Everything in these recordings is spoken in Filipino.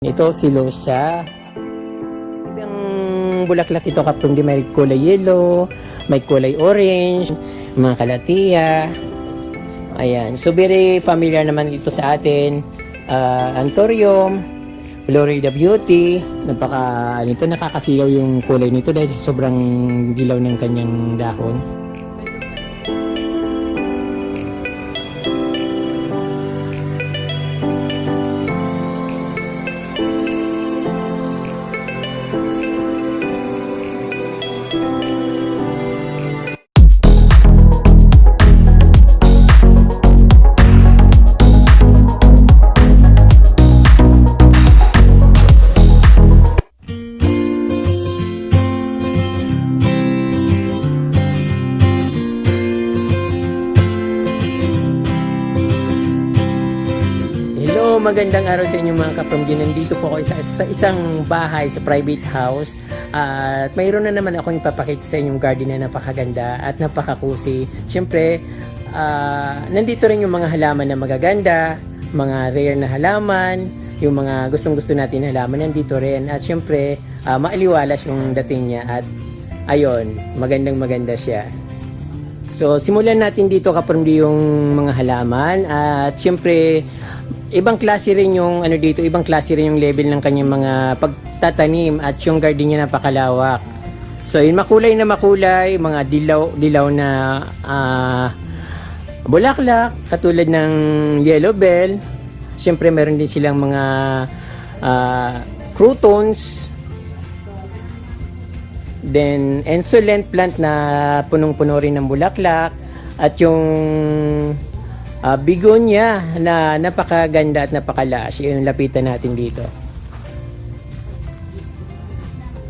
Ito si Losa. Ang bulaklak ito kapag may kulay yellow, may kulay orange, mga kalatiya. Ayan. So very familiar naman ito sa atin. Anthurium, Florida Beauty. Nakakasilaw yung kulay nito dahil sobrang dilaw ng kanyang dahon. Magandang araw sa inyo mga kapamilya. Nandito po ako sa isang bahay sa private house at mayroon na naman akong ipapakita sa inyong garden na napakaganda at napakakusi. Siyempre, nandito rin yung mga halaman na magaganda, mga rare na halaman, yung mga gustong-gusto natin halaman nandito rin. At siyempre, maaliwalas yung dating niya at ayun, magandang-maganda siya. So, simulan natin dito kapamilya yung mga halaman at siyempre, ibang klase rin yung ibang klase rin yung level ng kanyang mga pagtatanim at yung garden niya napakalawak. So yun, makulay, mga dilaw na bulaklak katulad ng yellow bell. Siyempre meron din silang mga croutons. Then insolent plant na punong-puno rin ng bulaklak at yung bigonia na napakaganda at napakalaas. Yung lapitan natin dito.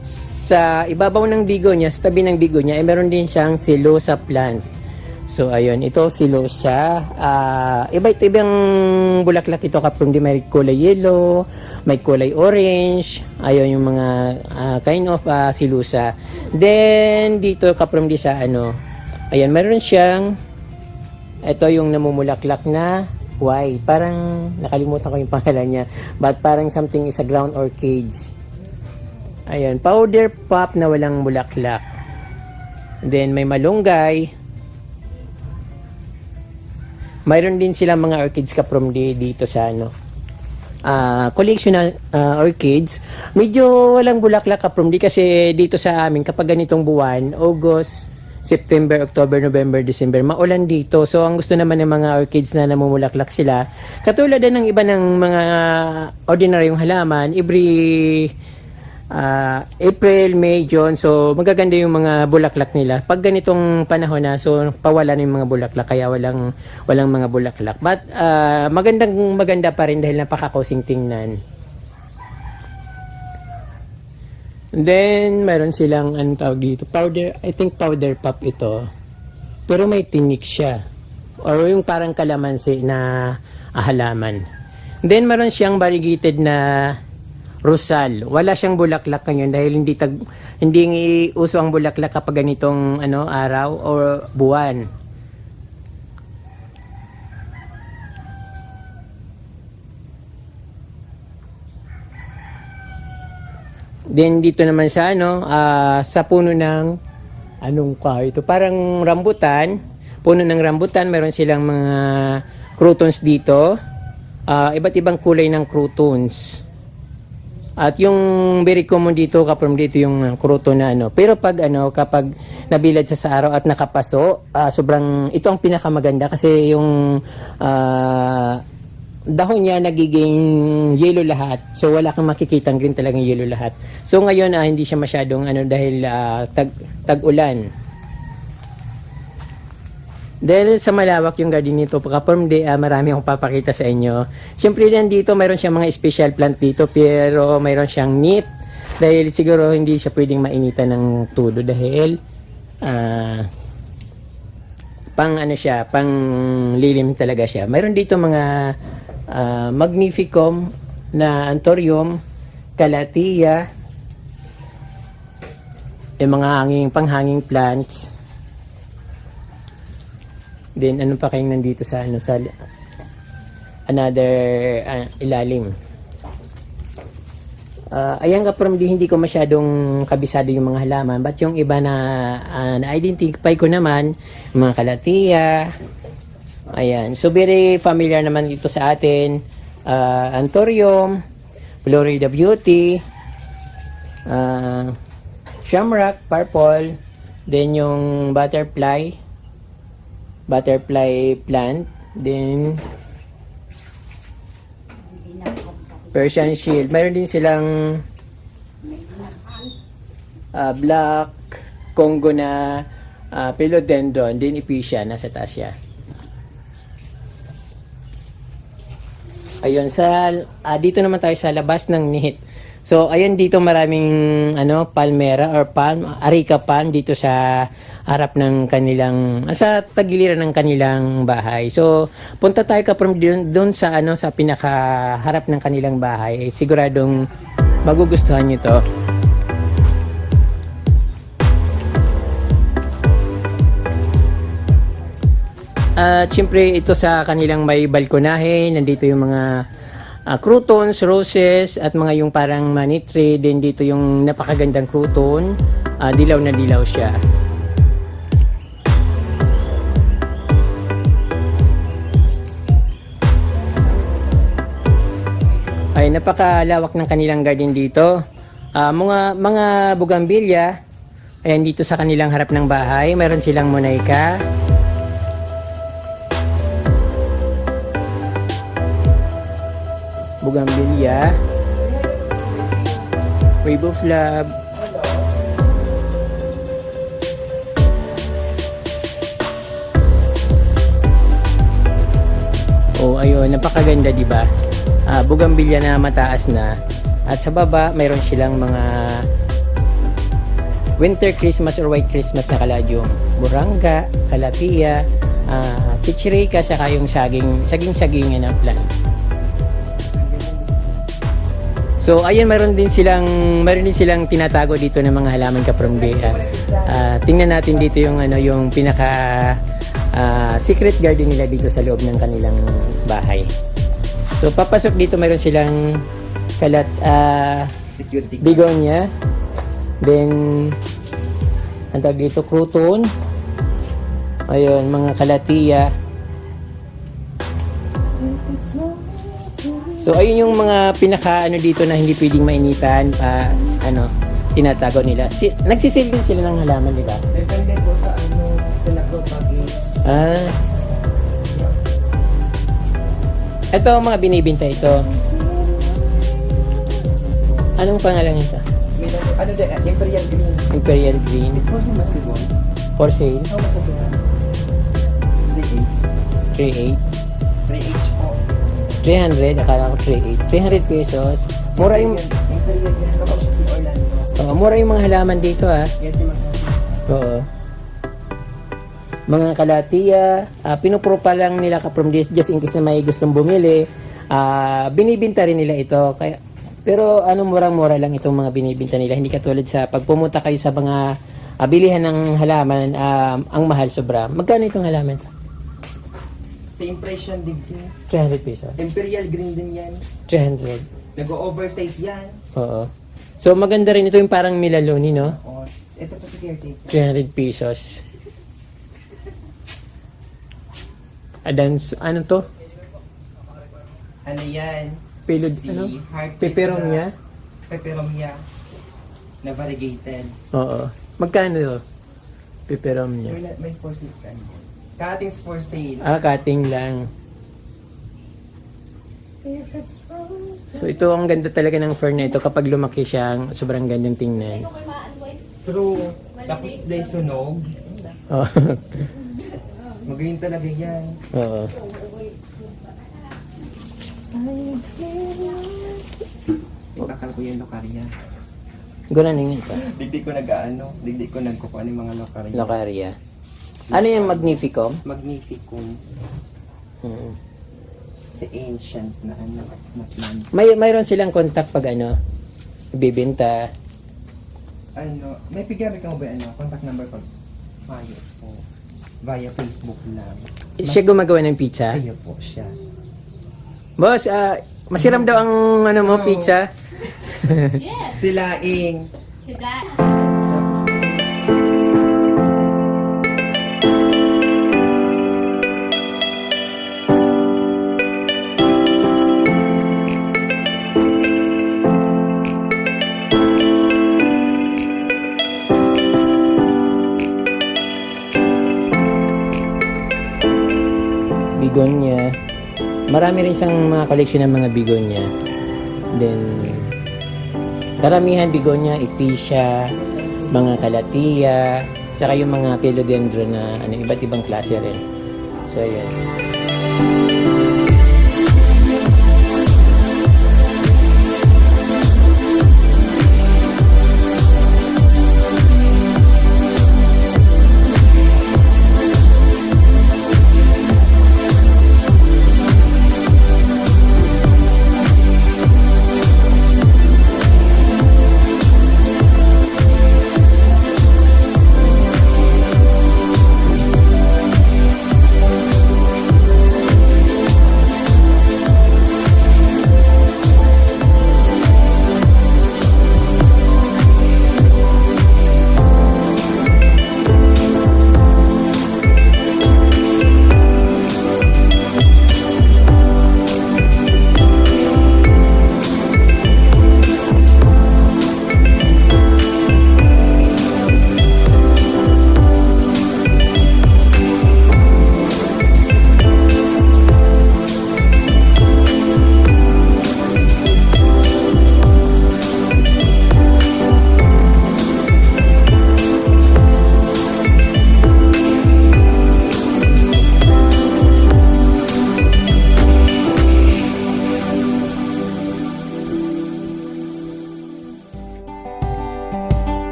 Sa ibabaw ng bigonia, sa tabi ng bigonia, meron din siyang silosa plant. So, ayun. Ito silosa. Iba't ibang bulaklak ito kapag may kulay yellow, may kulay orange. Ayun yung mga kind of silosa. Then, dito kapag sa ayan, meron siyang ito yung namumulaklak na white. Parang nakalimutan ko yung pangalan niya. But parang something is a ground orchids. Ayan. Powder pop na walang bulaklak. Then may malunggay. Mayroon din silang mga orchids kaprom dito sa collectional orchids. Medyo walang bulaklak kaprom kasi dito sa amin kapag ganitong buwan, August, September, October, November, December, maulan dito. So, ang gusto naman ng mga orchids na namumulaklak sila, katulad ng iba ng mga ordinaryong halaman, every April, May, June, so magaganda yung mga bulaklak nila. Pag ganitong panahon na, so pawala na yung mga bulaklak, kaya walang mga bulaklak. But, maganda pa rin dahil napakakusing tingnan. Then, meron silang tawag dito, powder, I think powder pop ito. Pero may tinik siya. Or yung parang kalamansi na halaman. Then, meron siyang variegated na rosal. Wala siyang bulaklak ngayon dahil hindi uso ang bulaklak kapag ganitong araw or buwan. Then dito naman sa sa puno ng ito, parang rambutan, puno ng rambutan, meron silang mga croutons dito. Iba't ibang kulay ng croutons. At yung very common dito kapag dito yung crouton na Pero kapag nabilad sa araw at nakapaso, ito ang pinakamaganda kasi yung dahon niya nagiging yellow lahat. So wala kang makikitang green, talagang yellow lahat. So ngayon hindi siya masyadong dahil tag-ulan. Dahil sa malawak yung garden nito, marami akong papakita sa inyo. Siyempre din dito mayroon siyang mga special plant dito, pero mayroon siyang neat. Dahil siguro hindi siya pwedeng mainitan ng tulo dahil pang lilim talaga siya. Mayroon dito mga magnificum na anthurium, calathea, yung mga panghanging plants. Then ano pa kayong nandito sa sa another ilalim. Ayan ka from hindi ko masyadong kabisado yung mga halaman, but yung iba na na-identify ko naman, yung mga kalatiya, ayan. So very familiar naman ito sa atin. Anthurium, Florida Beauty, Shamrock, Purple, then yung butterfly plant, then Persian Shield. Mayroon din silang black Congo na philodendron, din Ephesia, nasa taas siya. Ayun, dito naman tayo sa labas ng NIT. So, ayun dito maraming palmera or palm, areca palm dito sa harap ng kanilang, sa tagiliran ng kanilang bahay. So, punta tayo from doon sa sa pinakaharap ng kanilang bahay. Siguradong magugustuhan niyo to. At syempre ito sa kanilang may balkonahe, nandito yung mga croutons, roses, at mga yung parang money tree. Din dito yung napakagandang crouton, dilaw na dilaw siya. Ay, napakalawak ng kanilang garden dito. Mga bougainvillea, ayan dito sa kanilang harap ng bahay. Meron silang monaika. Bougainvillea, wave of love, ayun, napakaganda, di ba? Bougainvillea na mataas na, at sa baba mayroon silang mga winter Christmas or white Christmas na kaladyong, buranga, kalapia, pichirika, saka yung saging-sagingan ng plant. So ayun, meron din silang tinatago dito ng mga halaman ka-prombe. Tingnan natin dito yung yung pinaka secret garden nila dito sa loob ng kanilang bahay. So papasok dito, meron silang begonia. Then ang tawag dito, crouton. Ayun, mga kalatiya. So ayun yung mga pinaka dito na hindi pwedeng mainitan, tinatago nila. Nagsisil din sila ng halaman, di ba? Depende po sa sa nagpapagi. Ito ang mga binibinta ito. Anong pangalan nito? Imperial Green. Imperial Green. It was in Matibon. For sale. How much ito yan? 3H. 3.8. 3H po. 300, akala ko 3.8. 300 pesos. Mura yung Imperial yan. Kapag siya si Orlando. mura yung mga halaman dito, ha. Yes, yung Oo. Mga kalatiya, pinuprupa lang nila from this just in case na may gustong bumili. Binibinta rin nila ito. Pero murang-mura lang itong mga binibinta nila. Hindi katulad sa pag pumunta kayo sa mga bilihan ng halaman, ang mahal sobra. Magkano itong halaman? sa impression din. 300 pesos. Imperial Green din yan. 300. Nag-oversize yan. Oo. So maganda rin ito yung parang Milaloni, no? Oo. Ito po si caretaker. 300 pesos. Ano to? Ano yan? Pilod, Si heart Peperomia? Peperomia. Na variegated. Oo. Magkano to? Peperomia. May for sale ka. Cuttings for sale. Cutting lang. So ito, ang ganda talaga ng fern na ito. Kapag lumaki siya, sobrang gandang tingnan. True. Tapos may sunog. Oo. Magaling talaga yan. Oo. Bakal ko yung lokarya. Gano'n ito. Digdi ko nagkukuha ng mga lokarya. Locaria. Ano yung Magnificum? Magnificum. Si ancient na na plant. Mayroon silang contact pag ibibenta. May figure ka mo ba contact number pag via Facebook lang. Siya gumagawa ng pizza? Ayo po siya. Boss, masiram daw ang pizza. Yes. Sila Ing. That. Tapos, Bigonia. Marami rin siyang mga collection ng mga bigonia. Then, karamihan bigonia, epicea, mga kalatia, saka yung mga philodendron na iba't ibang klase rin. So, ayan.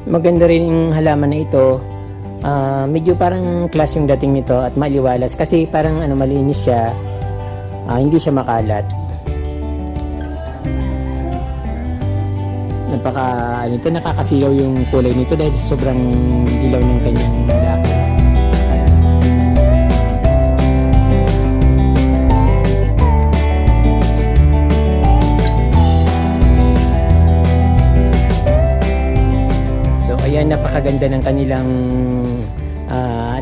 Maganda rin yung halaman na ito. Medyo parang class yung dating nito at maliwalas kasi parang malinis siya. Hindi siya makalat. Nakakasiyaw yung kulay nito dahil sobrang dilaw ng kanyang dako. Ayan, napakaganda ng kanilang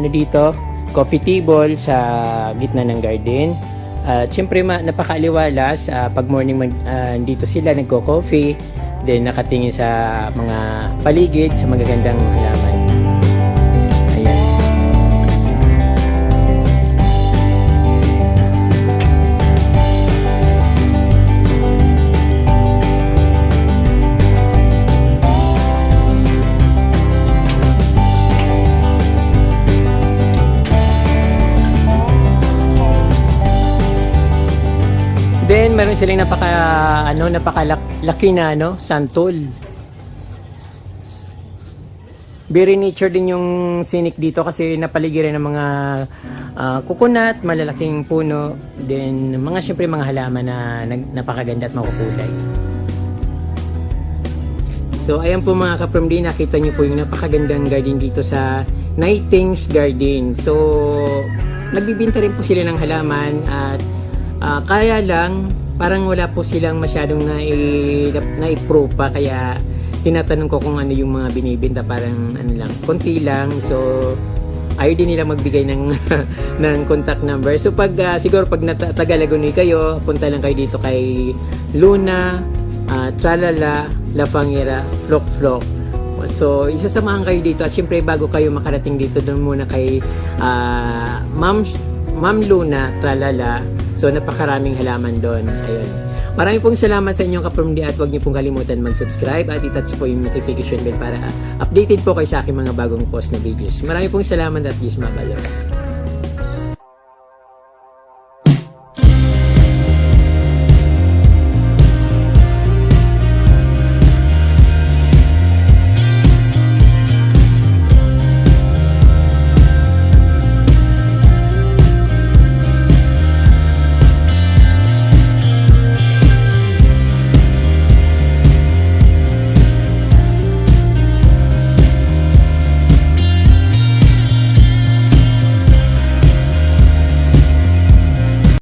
dito, coffee table sa gitna ng garden. Siyempre napakaaliwalas pag morning dito sila nagko-coffee, then nakatingin sa mga paligid sa magagandang halaman. Ayan. Then, meron silang napakalaki na, santol. Very nature din yung scenic dito kasi napaligiran ng mga coconut, malalaking puno, then siyempre mga halaman na napakaganda at makukulay. So, ayan po mga ka-from D, nakita niyo po yung napakagandang garden dito sa Nighting's Garden. So, nagbibinta rin po sila ng halaman at kaya lang, parang wala po silang masyadong na-improve pa, kaya tinatanong ko kung ano yung mga binibenta, parang konti lang. So, ayaw din nila magbigay ng, ng contact number. So, siguro pag Tagalaguni kayo, punta lang kayo dito kay Luna, Tralala, La Fangera, Flok Flok. So, isasamahan kayo dito at syempre bago kayo makarating dito, doon muna kay Ma'am Luna, Tralala. So, napakaraming halaman doon. Ayun. Maraming pong salamat sa inyong ka-from D at huwag niyo pong kalimutan mag-subscribe at i-touch po yung notification bell para updated po kayo sa aking mga bagong post na videos. Maraming pong salamat at please mabalos.